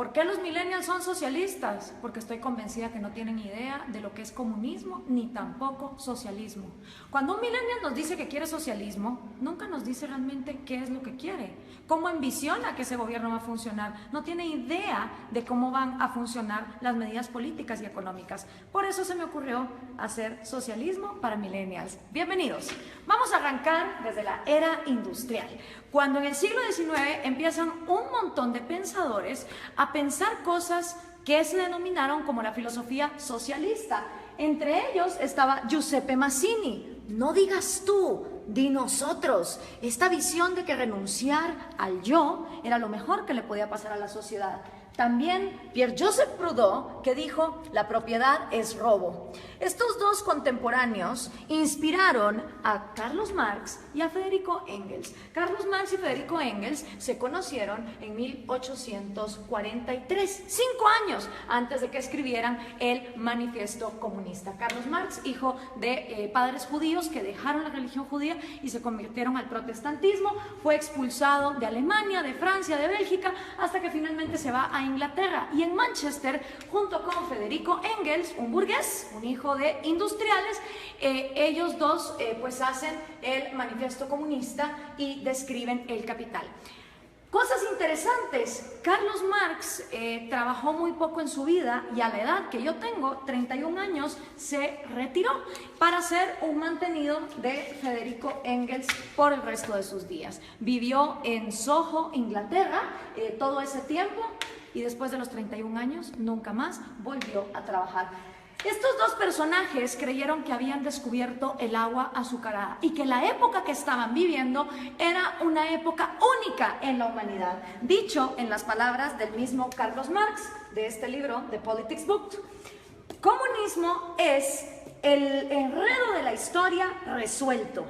¿Por qué los millennials son socialistas? Porque estoy convencida que no tienen idea de lo que es comunismo ni tampoco socialismo. Cuando un millennial nos dice que quiere socialismo, nunca nos dice realmente qué es lo que quiere, cómo ambiciona que ese gobierno va a funcionar. No tiene idea de cómo van a funcionar las medidas políticas y económicas. Por eso se me ocurrió hacer socialismo para millennials. Bienvenidos. Vamos a arrancar desde la era industrial, cuando en el siglo XIX empiezan un montón de pensadores a pensar cosas que se denominaron como la filosofía socialista. Entre ellos estaba Giuseppe Mazzini. No digas tú, di nosotros. Esta visión de que renunciar al yo era lo mejor que le podía pasar a la sociedad. También Pierre-Joseph Proudhon, que dijo, la propiedad es robo. Estos dos contemporáneos inspiraron a Carlos Marx y a Federico Engels. Carlos Marx y Federico Engels se conocieron en 1843, 5 años antes de que escribieran el Manifiesto Comunista. Carlos Marx, hijo de padres judíos que dejaron la religión judía y se convirtieron al protestantismo, fue expulsado de Alemania, de Francia, de Bélgica, hasta que finalmente se va a Inglaterra, y en Manchester, junto con Federico Engels, un burgués, un hijo de industriales, ellos dos pues hacen el Manifiesto Comunista y describen el capital. Cosas interesantes, Carlos Marx trabajó muy poco en su vida y a la edad que yo tengo, 31 años, se retiró para ser un mantenido de Federico Engels por el resto de sus días. Vivió en Soho, Inglaterra, todo ese tiempo, y después de los 31 años nunca más volvió a trabajar. Estos dos personajes creyeron que habían descubierto el agua azucarada y que la época que estaban viviendo era una época única en la humanidad. Dicho en las palabras del mismo Carlos Marx, de este libro, The Politics Book, comunismo es el enredo de la historia resuelto.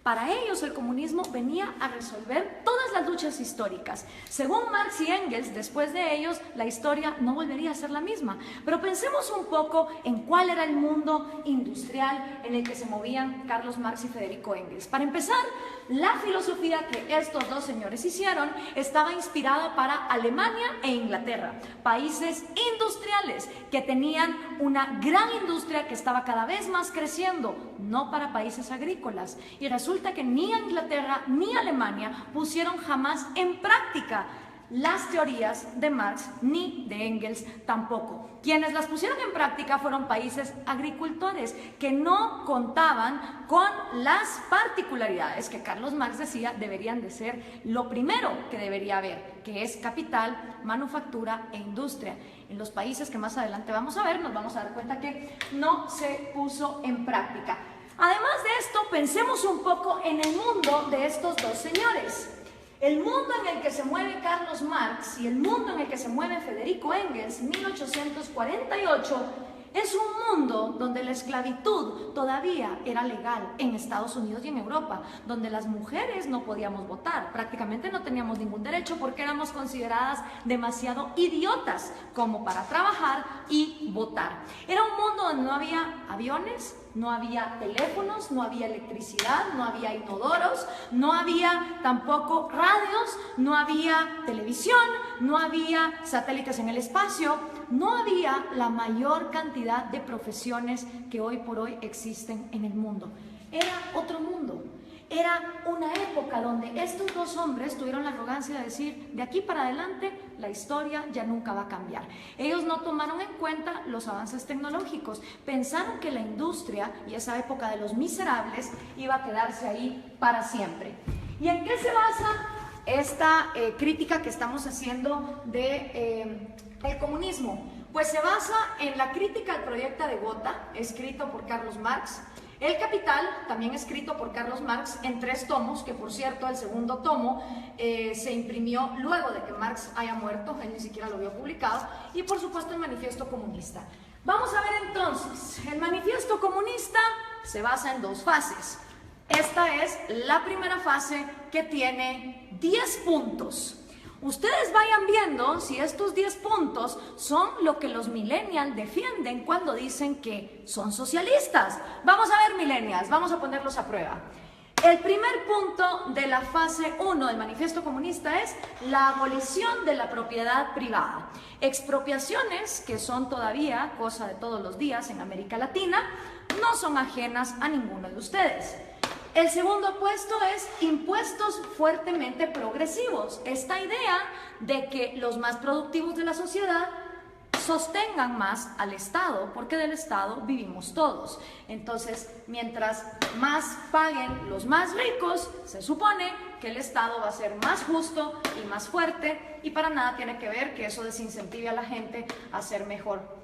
Para ellos el comunismo venía a resolver todas las luchas históricas. Según Marx y Engels, después de ellos la historia no volvería a ser la misma. Pero pensemos un poco en cuál era el mundo industrial en el que se movían Carlos Marx y Federico Engels. Para empezar, la filosofía que estos dos señores hicieron estaba inspirada para Alemania e Inglaterra, países industriales que tenían una gran industria que estaba cada vez más creciendo, no para países agrícolas. Y resulta que ni Inglaterra ni Alemania pusieron jamás en práctica las teorías de Marx ni de Engels tampoco. Quienes las pusieron en práctica fueron países agricultores que no contaban con las particularidades que Carlos Marx decía deberían de ser lo primero que debería haber, que es capital, manufactura e industria. En los países que más adelante vamos a ver, nos vamos a dar cuenta que no se puso en práctica. Además de esto, pensemos un poco en el mundo de estos dos señores. El mundo en el que se mueve Carlos Marx y el mundo en el que se mueve Federico Engels, 1848, es un mundo donde la esclavitud todavía era legal en Estados Unidos y en Europa, donde las mujeres no podíamos votar, prácticamente no teníamos ningún derecho porque éramos consideradas demasiado idiotas como para trabajar y votar. Era un mundo donde no había aviones, no había teléfonos, no había electricidad, no había inodoros, no había tampoco radios, no había televisión, no había satélites en el espacio, no había la mayor cantidad de profesiones que hoy por hoy existen en el mundo. Era otro mundo. Era una época donde estos dos hombres tuvieron la arrogancia de decir, de aquí para adelante la historia ya nunca va a cambiar. Ellos no tomaron en cuenta los avances tecnológicos, pensaron que la industria y esa época de los miserables iba a quedarse ahí para siempre. ¿Y en qué se basa esta crítica que estamos haciendo de el comunismo? Pues se basa en la crítica al proyecto de Gotha, escrito por Carlos Marx, El Capital, también escrito por Carlos Marx en 3 tomos, que por cierto el segundo tomo se imprimió luego de que Marx haya muerto, él ni siquiera lo había publicado, y por supuesto el Manifiesto Comunista. Vamos a ver entonces, el Manifiesto Comunista se basa en 2 fases. Esta es la primera fase, que tiene 10 puntos. Ustedes vayan viendo si estos 10 puntos son lo que los millennials defienden cuando dicen que son socialistas. Vamos a ver, millennials, vamos a ponerlos a prueba. El primer punto de la fase 1 del Manifiesto Comunista es la abolición de la propiedad privada. Expropiaciones, que son todavía cosa de todos los días en América Latina, no son ajenas a ninguno de ustedes. El segundo puesto es impuestos fuertemente progresivos. Esta idea de que los más productivos de la sociedad sostengan más al Estado, porque del Estado vivimos todos. Entonces, mientras más paguen los más ricos, se supone que el Estado va a ser más justo y más fuerte, y para nada tiene que ver que eso desincentive a la gente a ser mejor.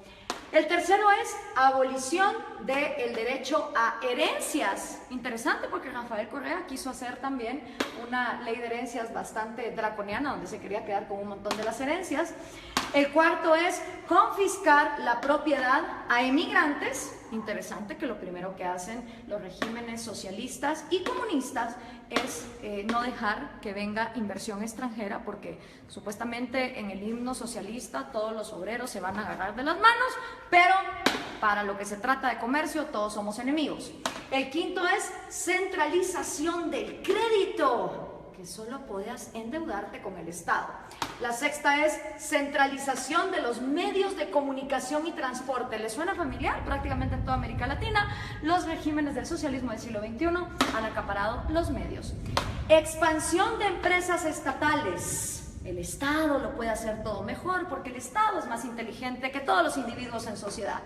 El tercero es abolición del derecho a herencias. Interesante, porque Rafael Correa quiso hacer también una ley de herencias bastante draconiana, donde se quería quedar con un montón de las herencias. El cuarto es confiscar la propiedad a emigrantes. Interesante que lo primero que hacen los regímenes socialistas y comunistas es no dejar que venga inversión extranjera, porque supuestamente en el himno socialista todos los obreros se van a agarrar de las manos, pero para lo que se trata de comercio todos somos enemigos. El quinto es centralización del crédito, que solo podías endeudarte con el Estado. La sexta es centralización de los medios de comunicación y transporte. ¿Les suena familiar? Prácticamente en toda América Latina, los regímenes del socialismo del siglo XXI han acaparado los medios. Expansión de empresas estatales. El Estado lo puede hacer todo mejor, porque el Estado es más inteligente que todos los individuos en sociedad.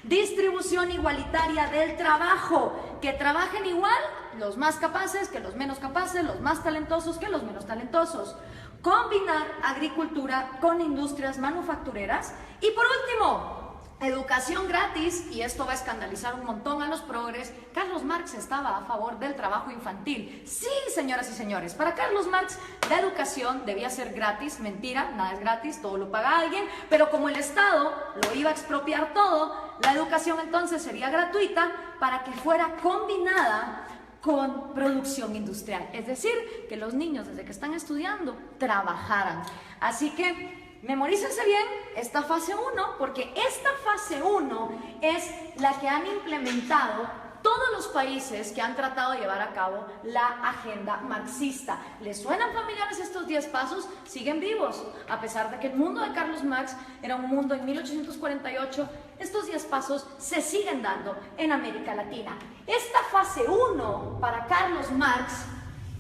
Distribución igualitaria del trabajo, que trabajen igual los más capaces que los menos capaces, los más talentosos que los menos talentosos. Combinar agricultura con industrias manufactureras. Y por último, educación gratis, y esto va a escandalizar un montón a los progres. Carlos Marx estaba a favor del trabajo infantil. Sí, señoras y señores, para Carlos Marx la educación debía ser gratis. Mentira, nada es gratis, todo lo paga alguien, pero como el Estado lo iba a expropiar todo, la educación entonces sería gratuita para que fuera combinada con producción industrial, es decir, que los niños desde que están estudiando trabajaran. Así que memorícense bien esta fase 1, porque esta fase 1 es la que han implementado todos los países que han tratado de llevar a cabo la agenda marxista. ¿Les suenan familiares estos 10 pasos? Siguen vivos, a pesar de que el mundo de Carlos Marx era un mundo en 1848, estos 10 pasos se siguen dando en América Latina. Esta fase 1 para Carlos Marx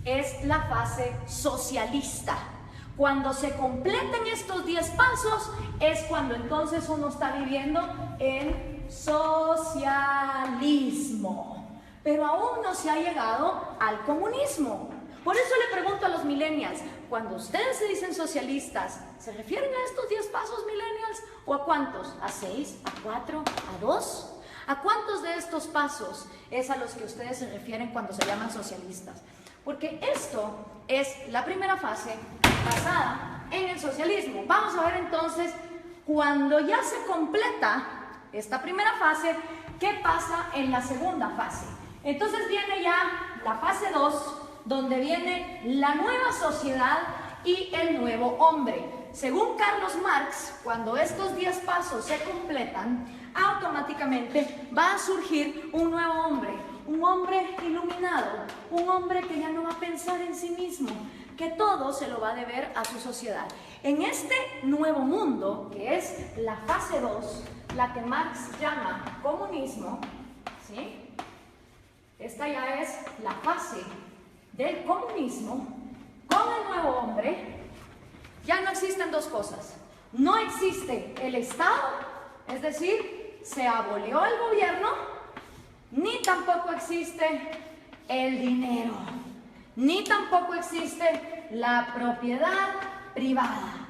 es la fase socialista. Cuando se completen estos 10 pasos es cuando entonces uno está viviendo en socialismo, pero aún no se ha llegado al comunismo. Por eso le pregunto a los millennials, cuando ustedes se dicen socialistas, ¿se refieren a estos 10 pasos, millennials? ¿O a cuántos? ¿A 6? ¿A 4? ¿A 2? ¿A cuántos de estos pasos es a los que ustedes se refieren cuando se llaman socialistas? Porque esto es la primera fase basada en el socialismo. Vamos a ver entonces, cuando ya se completa esta primera fase, ¿qué pasa en la segunda fase? Entonces viene ya la fase 2, donde viene la nueva sociedad y el nuevo hombre. Según Carlos Marx, cuando estos 10 pasos se completan, automáticamente va a surgir un nuevo hombre, un hombre iluminado, un hombre que ya no va a pensar en sí mismo, que todo se lo va a deber a su sociedad. En este nuevo mundo, que es la fase 2, la que Marx llama comunismo, ¿sí? Esta ya es la fase del comunismo. Con el nuevo hombre ya no existen dos cosas. No existe el Estado, es decir, se abolió el gobierno, ni tampoco existe el dinero, ni tampoco existe la propiedad privada.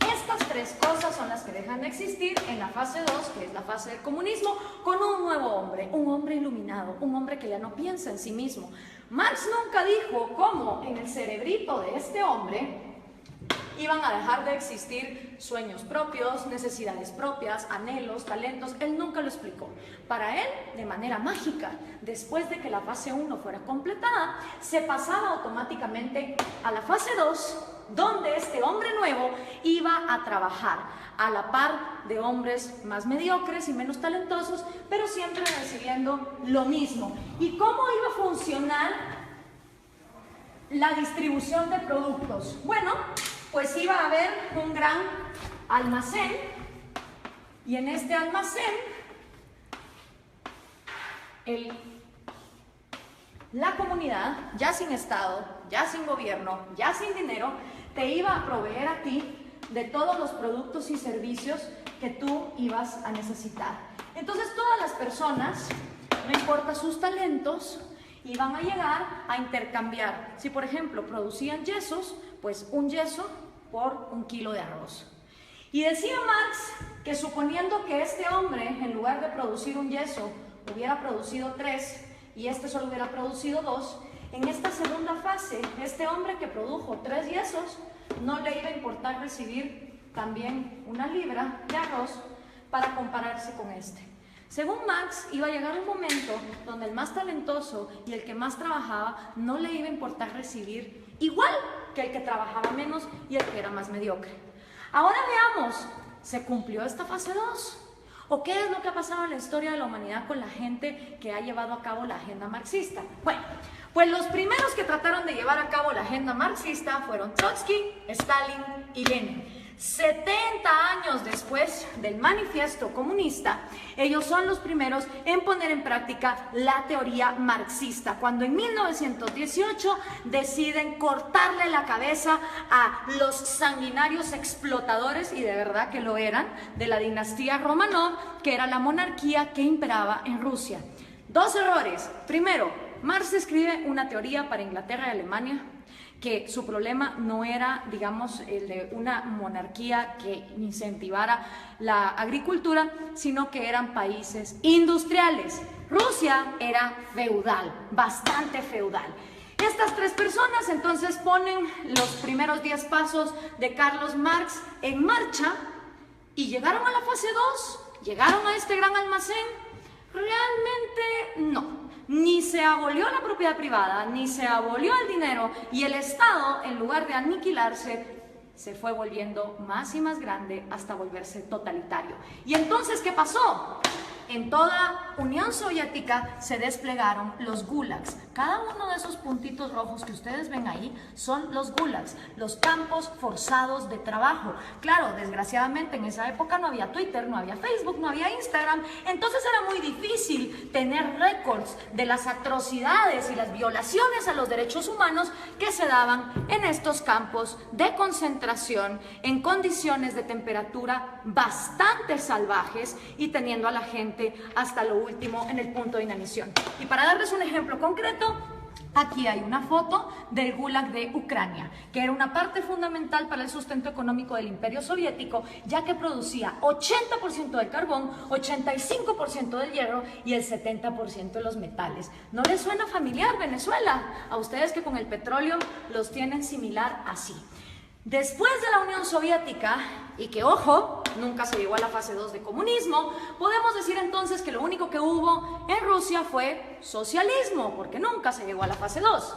Estas tres cosas son las que dejan de existir en la fase 2, que es la fase del comunismo, con un nuevo hombre, un hombre iluminado, un hombre que ya no piensa en sí mismo. Marx nunca dijo cómo en el cerebrito de este hombre iban a dejar de existir sueños propios, necesidades propias, anhelos, talentos. Él nunca lo explicó. Para él, de manera mágica, después de que la fase 1 fuera completada, se pasaba automáticamente a la fase 2, donde este hombre nuevo iba a trabajar a la par de hombres más mediocres y menos talentosos, pero siempre recibiendo lo mismo. ¿Y cómo iba a funcionar la distribución de productos. Bueno, pues iba a haber un gran almacén y en este almacén la comunidad, ya sin Estado, ya sin gobierno, ya sin dinero, te iba a proveer a ti de todos los productos y servicios que tú ibas a necesitar. Entonces todas las personas, no importa sus talentos, iban a llegar a intercambiar. Si por ejemplo producían yesos, pues un yeso por 1 kilo de arroz. Y decía Marx que suponiendo que este hombre, en lugar de producir un yeso, hubiera producido 3 y este solo hubiera producido 2, en esta segunda fase, este hombre que produjo 3 yesos, no le iba a importar recibir también 1 libra de arroz para compararse con este. Según Marx, iba a llegar un momento donde el más talentoso y el que más trabajaba no le iba a importar recibir igual que el que trabajaba menos y el que era más mediocre. Ahora veamos, ¿se cumplió esta fase 2? ¿O qué es lo que ha pasado en la historia de la humanidad con la gente que ha llevado a cabo la agenda marxista? Bueno, pues los primeros que trataron de llevar a cabo la agenda marxista fueron Trotsky, Stalin y Lenin. 70 años después del manifiesto comunista, ellos son los primeros en poner en práctica la teoría marxista, cuando en 1918 deciden cortarle la cabeza a los sanguinarios explotadores, y de verdad que lo eran, de la dinastía Romanov, que era la monarquía que imperaba en Rusia. 2 errores. Primero, Marx escribe una teoría para Inglaterra y Alemania, que su problema no era, digamos, el de una monarquía que incentivara la agricultura, sino que eran países industriales. Rusia era feudal, bastante feudal. Estas 3 personas entonces ponen los primeros 10 pasos de Carlos Marx en marcha y llegaron a la fase 2, llegaron a este gran almacén. Realmente no. Ni se abolió la propiedad privada, ni se abolió el dinero, y el Estado, en lugar de aniquilarse, se fue volviendo más y más grande hasta volverse totalitario. ¿Y entonces qué pasó? En toda Unión Soviética se desplegaron los gulags. Cada uno de esos puntitos rojos que ustedes ven ahí son los gulags, los campos forzados de trabajo. Claro, desgraciadamente en esa época no había Twitter, no había Facebook, no había Instagram, entonces era muy difícil tener récords de las atrocidades y las violaciones a los derechos humanos que se daban en estos campos de concentración en condiciones de temperatura bastante salvajes y teniendo a la gente hasta lo último en el punto de inanición. Y para darles un ejemplo concreto, aquí hay una foto del Gulag de Ucrania, que era una parte fundamental para el sustento económico del Imperio Soviético, ya que producía 80% del carbón, 85% del hierro y el 70% de los metales. ¿No les suena familiar Venezuela? A ustedes que con el petróleo los tienen similar así. Después de la Unión Soviética, y que, ojo, nunca se llegó a la fase 2 de comunismo, podemos decir entonces que lo único que hubo en Rusia fue socialismo, porque nunca se llegó a la fase 2.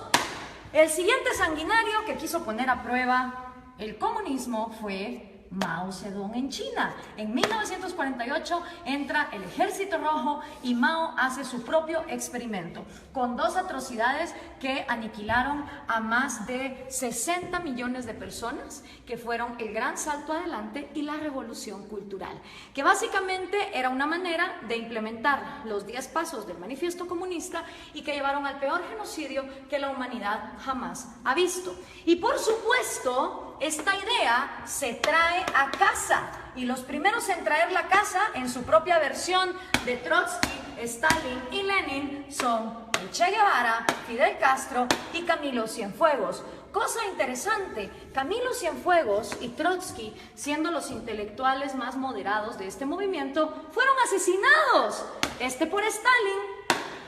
El siguiente sanguinario que quiso poner a prueba el comunismo fue Mao Zedong en China. En 1948 entra el Ejército Rojo y Mao hace su propio experimento con 2 atrocidades que aniquilaron a más de 60 millones de personas, que fueron el gran salto adelante y la revolución cultural, que básicamente era una manera de implementar los 10 pasos del manifiesto comunista y que llevaron al peor genocidio que la humanidad jamás ha visto. Y por supuesto, esta idea se trae a casa, y los primeros en traer la casa en su propia versión de Trotsky, Stalin y Lenin son el Che Guevara, Fidel Castro y Camilo Cienfuegos. Cosa interesante, Camilo Cienfuegos y Trotsky, siendo los intelectuales más moderados de este movimiento, fueron asesinados, este por Stalin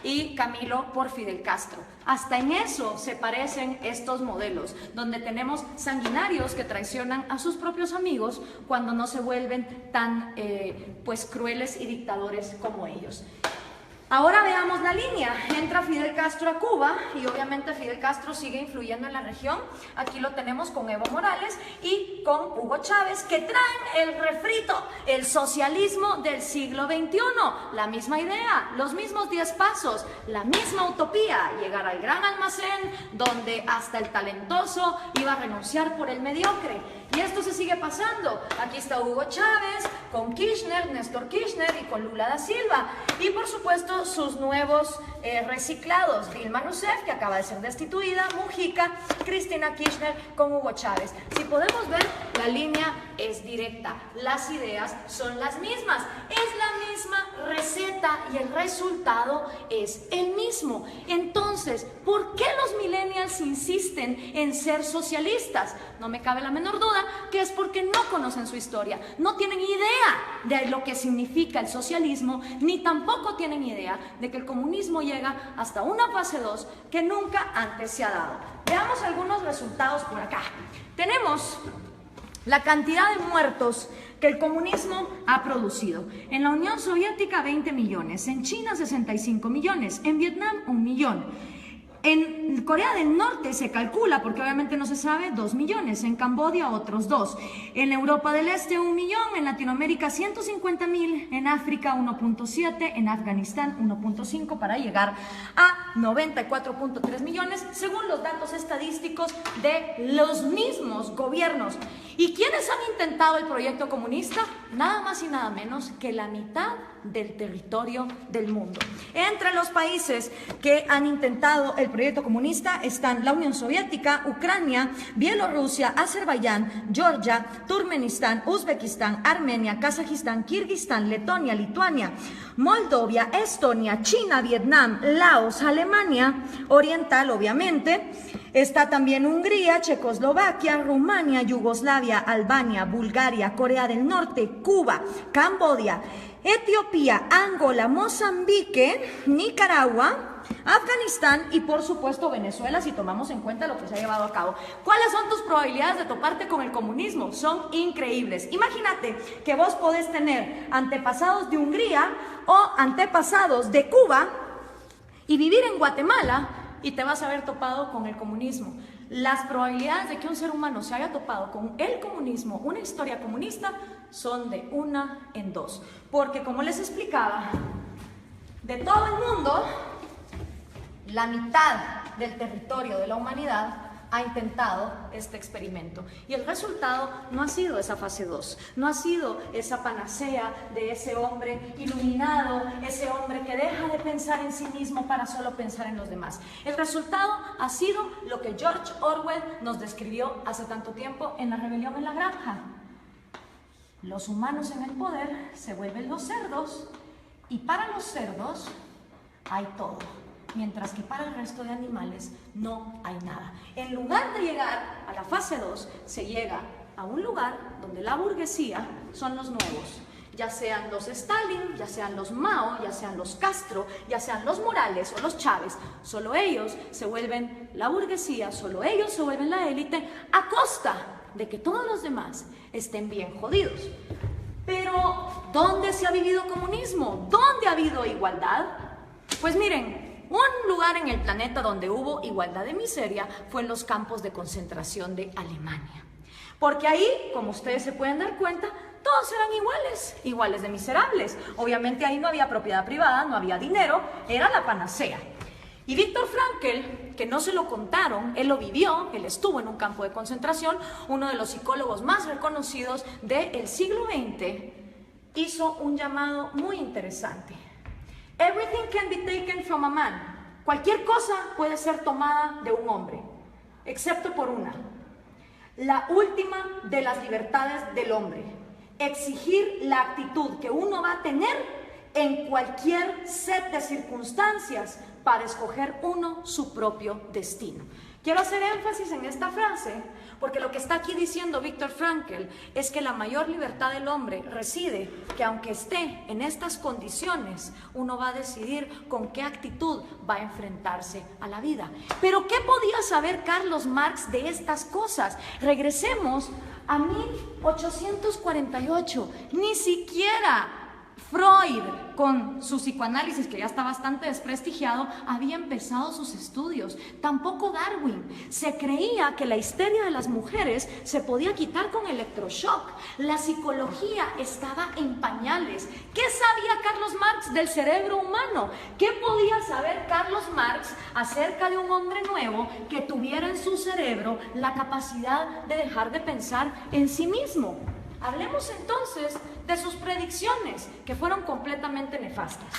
y Camilo por Fidel Castro. Hasta en eso se parecen estos modelos, donde tenemos sanguinarios que traicionan a sus propios amigos cuando no se vuelven tan pues crueles y dictadores como ellos. Ahora veamos la línea. Entra Fidel Castro a Cuba y obviamente Fidel Castro sigue influyendo en la región. Aquí lo tenemos con Evo Morales y con Hugo Chávez, que traen el refrito, el socialismo del siglo XXI. La misma idea, los mismos 10 pasos, la misma utopía, llegar al gran almacén donde hasta el talentoso iba a renunciar por el mediocre. Y esto se sigue pasando. Aquí está Hugo Chávez con Kirchner, Néstor Kirchner y con Lula da Silva. Y por supuesto sus nuevos reciclados, Dilma Rousseff, que acaba de ser destituida, Mujica, Cristina Kirchner con Hugo Chávez. Si podemos ver, la línea es directa. Las ideas son las mismas. Es la misma receta y el resultado es el mismo. Entonces, ¿por qué los millennials insisten en ser socialistas? No me cabe la menor duda que es porque no conocen su historia, no tienen idea de lo que significa el socialismo, ni tampoco tienen idea de que el comunismo llega hasta una fase 2 que nunca antes se ha dado. Veamos algunos resultados por acá. Tenemos la cantidad de muertos que el comunismo ha producido. En la Unión Soviética 20 millones, en China 65 millones, en Vietnam 1 millón. En Corea del Norte se calcula, porque obviamente no se sabe, 2 millones, en Camboya otros 2, en Europa del Este 1 millón, en Latinoamérica 150.000, en África 1.7, en Afganistán 1.5 para llegar a 94.3 millones, según los datos estadísticos de los mismos gobiernos. ¿Y quiénes han intentado el proyecto comunista? Nada más y nada menos que la mitad del territorio del mundo. Entre los países que han intentado el proyecto comunista están la Unión Soviética, Ucrania, Bielorrusia, Azerbaiyán, Georgia, Turkmenistán, Uzbekistán, Armenia, Kazajistán, Kirguistán, Letonia, Lituania, Moldovia, Estonia, China, Vietnam, Laos, Alemania Oriental, obviamente. Está también Hungría, Checoslovaquia, Rumania, Yugoslavia, Albania, Bulgaria, Corea del Norte, Cuba, Camboya, Etiopía, Angola, Mozambique, Nicaragua, Afganistán y por supuesto Venezuela, si tomamos en cuenta lo que se ha llevado a cabo. ¿Cuáles son tus probabilidades de toparte con el comunismo? Son increíbles. Imagínate que vos podés tener antepasados de Hungría o antepasados de Cuba y vivir en Guatemala y te vas a haber topado con el comunismo. Las probabilidades de que un ser humano se haya topado con el comunismo, una historia comunista, son de 1 en 2. Porque como les explicaba, de todo el mundo, la mitad del territorio de la humanidad ha intentado este experimento. Y el resultado no ha sido esa fase 2, no ha sido esa panacea de ese hombre iluminado, ese hombre que deja de pensar en sí mismo para solo pensar en los demás. El resultado ha sido lo que George Orwell nos describió hace tanto tiempo en La rebelión en la granja. Los humanos en el poder se vuelven los cerdos y para los cerdos hay todo. Mientras que para el resto de animales no hay nada. En lugar de llegar a la fase 2, se llega a un lugar donde la burguesía son los nuevos. Ya sean los Stalin, ya sean los Mao, ya sean los Castro, ya sean los Morales o los Chávez. Solo ellos se vuelven la burguesía, solo ellos se vuelven la élite a costa de que todos los demás estén bien jodidos. Pero, ¿dónde se ha vivido comunismo? ¿Dónde ha habido igualdad? Pues miren, un lugar en el planeta donde hubo igualdad de miseria fue en los campos de concentración de Alemania. Porque ahí, como ustedes se pueden dar cuenta, todos eran iguales, iguales de miserables. Obviamente ahí no había propiedad privada, no había dinero, era la panacea. Y Viktor Frankl, que no se lo contaron, él lo vivió, él estuvo en un campo de concentración, uno de los psicólogos más reconocidos del siglo XX, hizo un llamado muy interesante. Everything can be taken from a man. Cualquier cosa puede ser tomada de un hombre, excepto por una. La última de las libertades del hombre. Exigir la actitud que uno va a tener en cualquier set de circunstancias para escoger uno su propio destino. Quiero hacer énfasis en esta frase porque lo que está aquí diciendo Viktor Frankl es que la mayor libertad del hombre reside que aunque esté en estas condiciones, uno va a decidir con qué actitud va a enfrentarse a la vida. Pero ¿qué podía saber Carlos Marx de estas cosas? Regresemos a 1848, ni siquiera Freud, con su psicoanálisis, que ya está bastante desprestigiado, había empezado sus estudios. Tampoco Darwin. Se creía que la histeria de las mujeres se podía quitar con electroshock. La psicología estaba en pañales. ¿Qué sabía Carlos Marx del cerebro humano? ¿Qué podía saber Carlos Marx acerca de un hombre nuevo que tuviera en su cerebro la capacidad de dejar de pensar en sí mismo? Hablemos entonces de sus predicciones, que fueron completamente nefastas.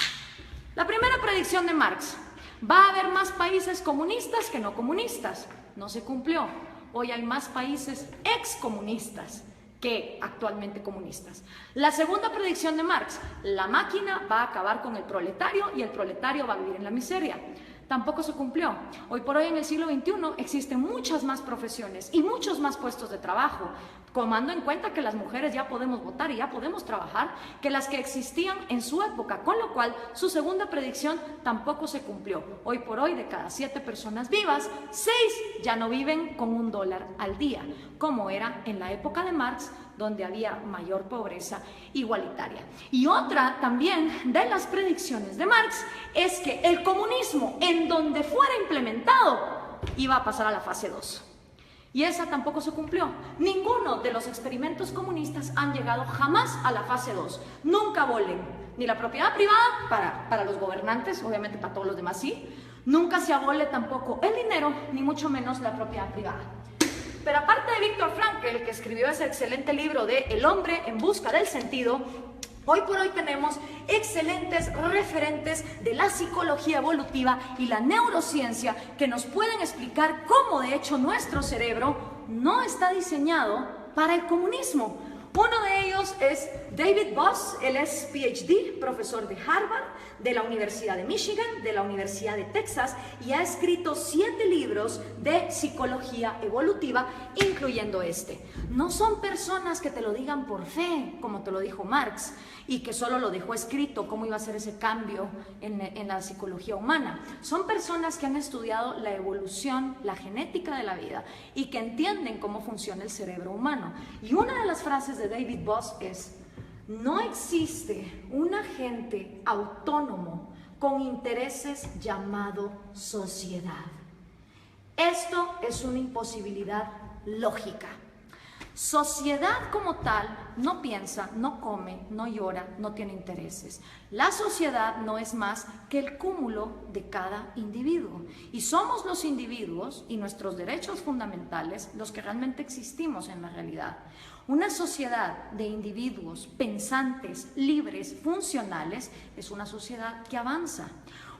La primera predicción de Marx: va a haber más países comunistas que no comunistas. No se cumplió. Hoy hay más países excomunistas que actualmente comunistas. La segunda predicción de Marx: la máquina va a acabar con el proletario y el proletario va a vivir en la miseria. Tampoco se cumplió. Hoy por hoy, en el siglo XXI, existen muchas más profesiones y muchos más puestos de trabajo, tomando en cuenta que las mujeres ya podemos votar y ya podemos trabajar, que las que existían en su época, con lo cual su segunda predicción tampoco se cumplió. Hoy por hoy, de cada 7 personas vivas, 6 ya no viven con $1 al día, como era en la época de Marx, donde había mayor pobreza igualitaria. Y otra también de las predicciones de Marx es que el comunismo, en donde fuera implementado, iba a pasar a la fase 2. Y esa tampoco se cumplió. Ninguno de los experimentos comunistas han llegado jamás a la fase 2. Nunca abolen ni la propiedad privada para los gobernantes, obviamente para todos los demás sí. Nunca se abole tampoco el dinero, ni mucho menos la propiedad privada. Pero aparte de Viktor Frankl, que escribió ese excelente libro de El hombre en busca del sentido, hoy por hoy tenemos excelentes referentes de la psicología evolutiva y la neurociencia que nos pueden explicar cómo de hecho nuestro cerebro no está diseñado para el comunismo. Uno de ellos es David Boss. Él es PhD, profesor de Harvard, de la Universidad de Michigan, de la Universidad de Texas, y ha escrito 7 libros de psicología evolutiva, incluyendo este. No son personas que te lo digan por fe, como te lo dijo Marx, y que solo lo dejó escrito cómo iba a ser ese cambio en la psicología humana. Son personas que han estudiado la evolución, la genética de la vida, y que entienden cómo funciona el cerebro humano. Y una de las frases de David Boss es: no existe un agente autónomo con intereses llamado sociedad. Esto es una imposibilidad lógica. Sociedad como tal no piensa, no come, no llora, no tiene intereses. La sociedad no es más que el cúmulo de cada individuo. Y somos los individuos y nuestros derechos fundamentales los que realmente existimos en la realidad. Una sociedad de individuos pensantes, libres, funcionales, es una sociedad que avanza.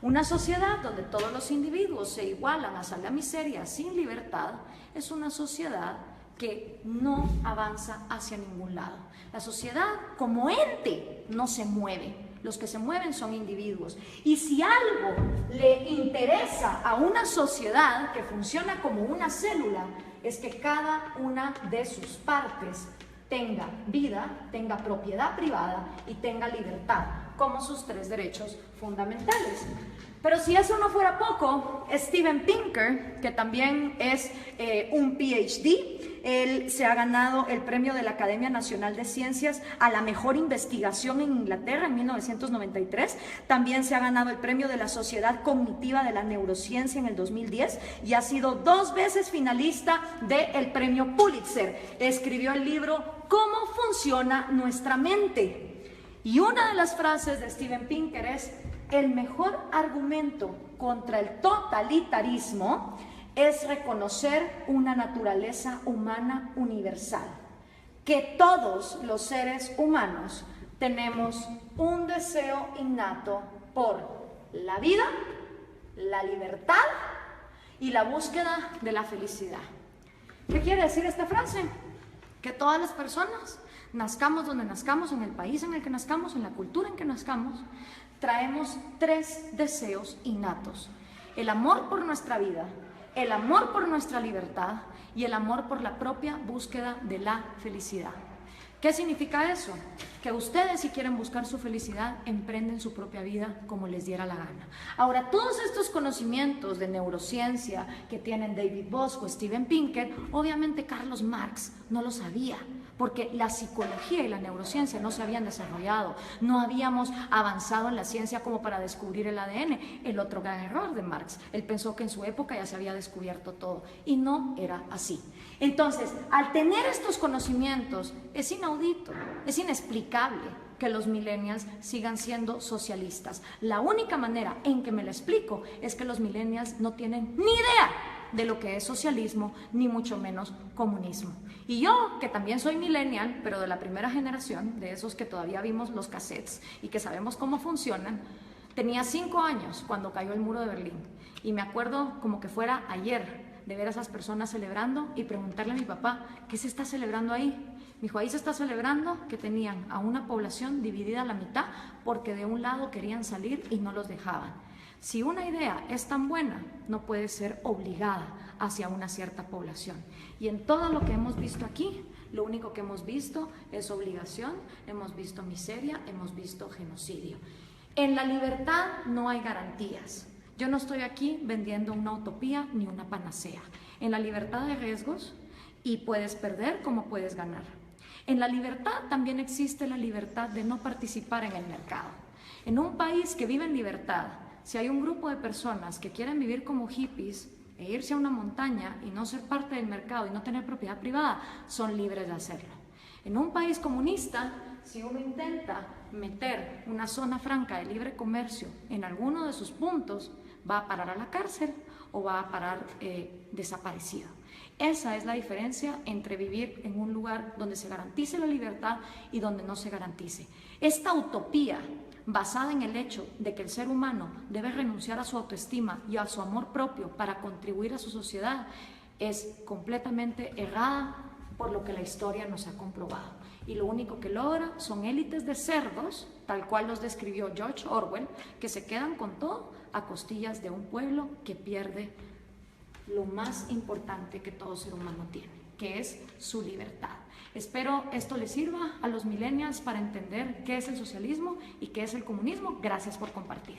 Una sociedad donde todos los individuos se igualan hasta la miseria sin libertad, es una sociedad que no avanza hacia ningún lado. La sociedad como ente no se mueve. Los que se mueven son individuos. Y si algo le interesa a una sociedad que funciona como una célula, es que cada una de sus partes tenga vida, tenga propiedad privada y tenga libertad, como sus 3 derechos fundamentales. Pero si eso no fuera poco, Steven Pinker, que también es un PhD, él se ha ganado el premio de la Academia Nacional de Ciencias a la mejor investigación en Inglaterra en 1993. También se ha ganado el premio de la Sociedad Cognitiva de la Neurociencia en el 2010 y ha sido 2 veces finalista del premio Pulitzer. Escribió el libro ¿Cómo funciona nuestra mente? Y una de las frases de Steven Pinker es: el mejor argumento contra el totalitarismo es reconocer una naturaleza humana universal, que todos los seres humanos tenemos un deseo innato por la vida, la libertad y la búsqueda de la felicidad. ¿Qué quiere decir esta frase? Que todas las personas, nazcamos donde nazcamos, en el país en el que nazcamos, en la cultura en que nazcamos, traemos 3 deseos innatos: el amor por nuestra vida, el amor por nuestra libertad y el amor por la propia búsqueda de la felicidad. ¿Qué significa eso? Que ustedes, si quieren buscar su felicidad, emprenden su propia vida como les diera la gana. Ahora, todos estos conocimientos de neurociencia que tienen David Boss o Steven Pinker, obviamente Carlos Marx no lo sabía, porque la psicología y la neurociencia no se habían desarrollado, no habíamos avanzado en la ciencia como para descubrir el ADN, el otro gran error de Marx. Él pensó que en su época ya se había descubierto todo, y no era así. Entonces, al tener estos conocimientos, es inaudito, es inexplicable que los millennials sigan siendo socialistas. La única manera en que me lo explico es que los millennials no tienen ni idea de lo que es socialismo, ni mucho menos comunismo. Y yo, que también soy millennial, pero de la primera generación, de esos que todavía vimos los cassettes y que sabemos cómo funcionan, tenía 5 años cuando cayó el muro de Berlín. Y me acuerdo como que fuera ayer de ver a esas personas celebrando y preguntarle a mi papá, ¿qué se está celebrando ahí? Me dijo, ahí se está celebrando que tenían a una población dividida a la mitad porque de un lado querían salir y no los dejaban. Si una idea es tan buena, no puede ser obligada hacia una cierta población. Y en todo lo que hemos visto aquí, lo único que hemos visto es obligación, hemos visto miseria, hemos visto genocidio. En la libertad no hay garantías. Yo no estoy aquí vendiendo una utopía ni una panacea. En la libertad hay riesgos y puedes perder como puedes ganar. En la libertad también existe la libertad de no participar en el mercado. En un país que vive en libertad, si hay un grupo de personas que quieren vivir como hippies e irse a una montaña y no ser parte del mercado y no tener propiedad privada, son libres de hacerlo. En un país comunista, si uno intenta meter una zona franca de libre comercio en alguno de sus puntos, va a parar a la cárcel o va a parar desaparecido. Esa es la diferencia entre vivir en un lugar donde se garantice la libertad y donde no se garantice. Esta utopía basada en el hecho de que el ser humano debe renunciar a su autoestima y a su amor propio para contribuir a su sociedad, es completamente errada por lo que la historia nos ha comprobado. Y lo único que logra son élites de cerdos, tal cual los describió George Orwell, que se quedan con todo a costillas de un pueblo que pierde lo más importante que todo ser humano tiene, que es su libertad. Espero esto les sirva a los millennials para entender qué es el socialismo y qué es el comunismo. Gracias por compartir.